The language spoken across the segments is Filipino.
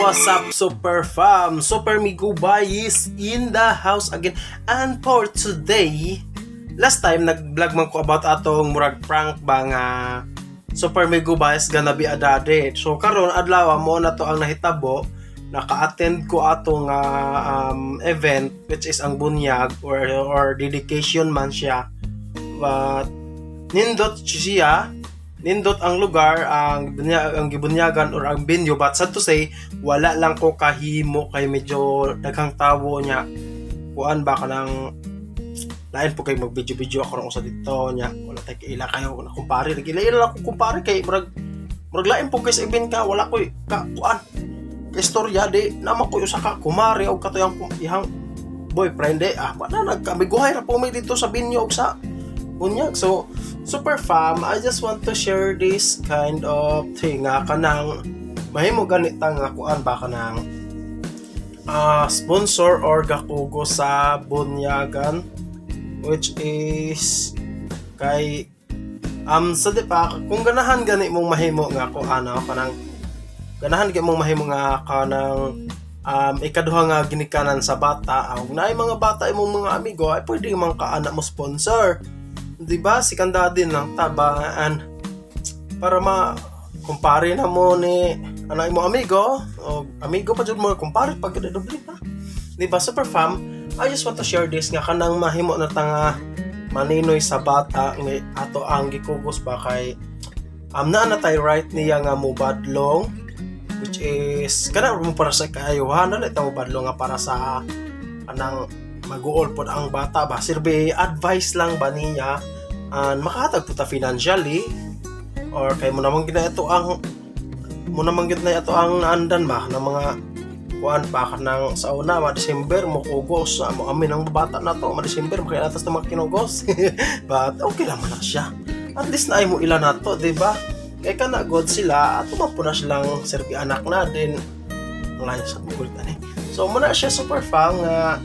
what's up, Super Fam? Super Migubay is in the house again. And for today, last time nag-vlog man ko about atong murag prank ba nga Super Migubay is gonna be a daddy. So karon adlaw mo na to ang nahitabo. Naka-attend ko atong event which is ang bunyag or dedication man siya. But nindot siya, nindot ang lugar, ang gibunyagan or ang venue, but sad to say wala lang ko kahimo kay medyo daghang tawo niya kuan ba kanang lain po kay mag-video ako sa dito niya wala tay kaila kayo na kumpare nagila lang ko kumpare kay murag lain po kay sa event ka wala ko ka kuan kay istorya di naman ko usa ka kumare og katuyang ihang boyfriend wala nagkamiguhay ra po may dito sa venue og sa bunyag. So Super Fam, I just want to share this kind of thing kanang mahimo ganita nga kuan ba kanang sponsor or gakugo sa bunyagan which is kay sa di pa kung ganahan gani mong mahimo nga ko kanang ganahan gani mong mahimo nga kanang ikaduha nga ginikanan sa bata ang naay mga bata imong mga amigo ay pwede man ka anak mo sponsor. Diba si kanda din lang tabaan para kumpare na mo ni anak mo amigo o amigo pa jud mo kumpare pag doble pa. Diba Super Fam, I just want to share this nga kanang mahimo na tanga maninoy sa bata nga ato ang gikugos ba kay na tay right niya nga mo badlong which is kana mo para sa kaayuhan na ito mo badlong nga para sa kanang mag-uol po ang bata ba sirbe advice lang ba niya makahatag po ta financially or kay mo naman gina ito ang naandan ba ng mga kuan pa kanang sa una December mo kugos mo amin ang bata na to December kaya atas na makinugos but okay lang man siya at least na ay mo ilan na to diba kay kana god sila at po na silang serbi anak na din wala sa gulit so muna siya Super Fam nga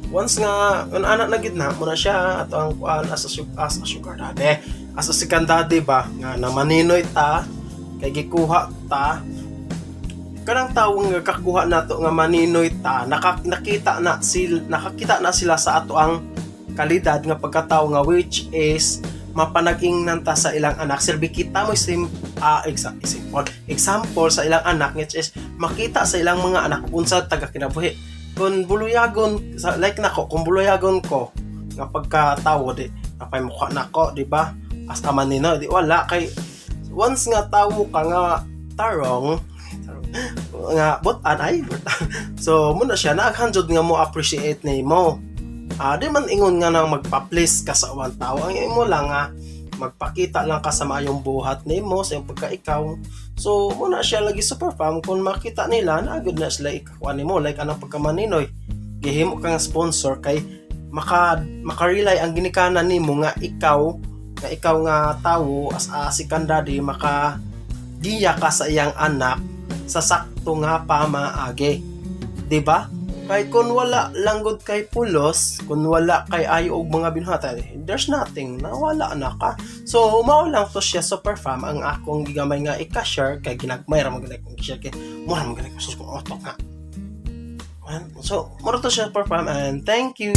once nga ang anak na gitna mo na siya at ang kuan as a sugar daddy as a second daddy ba nga na maninoy ta kay gikuha ta kanang tawo nga kakuha nato nga maninoy ta nakakita na sila sa ato ang kalidad nga pagkatawo nga which is mapanag-ingnan ta sa ilang anak serbi kita mo example sa ilang anak which is makita sa ilang mga anak unsa taga kinabuhi kung buluyagon like nako kung buluyagon ko nga pagkatawo di napay mukha nako di ba as ka manino di wala kay once nga tawo ka nga tarong nga butan ay so muna siya naghanjod nga mo appreciate nimo di man ingon nga nang magpa-please ka sa uwan tao ang imo lang nga magpakita lang ka sa maayong buhat nimo sa iyong pagkaikaw so muna siya lagi Super Fam kung makita nila na good na sila ikakuan nimo like anong pagkamaninoy gihimo ka nga sponsor kay makarelay ang ginikanan nimo nga ikaw nga tawo as a second daddy makagiya ka sa iyang anak sa sakto nga pamaagi di ba kay kung wala langgod kay pulos kung wala kay ayo og mga binuhatan there's nothing nawala na ka so mao lang to siya Super Fam ang akong gigamay nga i-share kay ginagmay ra magaling kong i-share kay mura magaling sus kong otok nga so mura to siya Super Fam and thank you.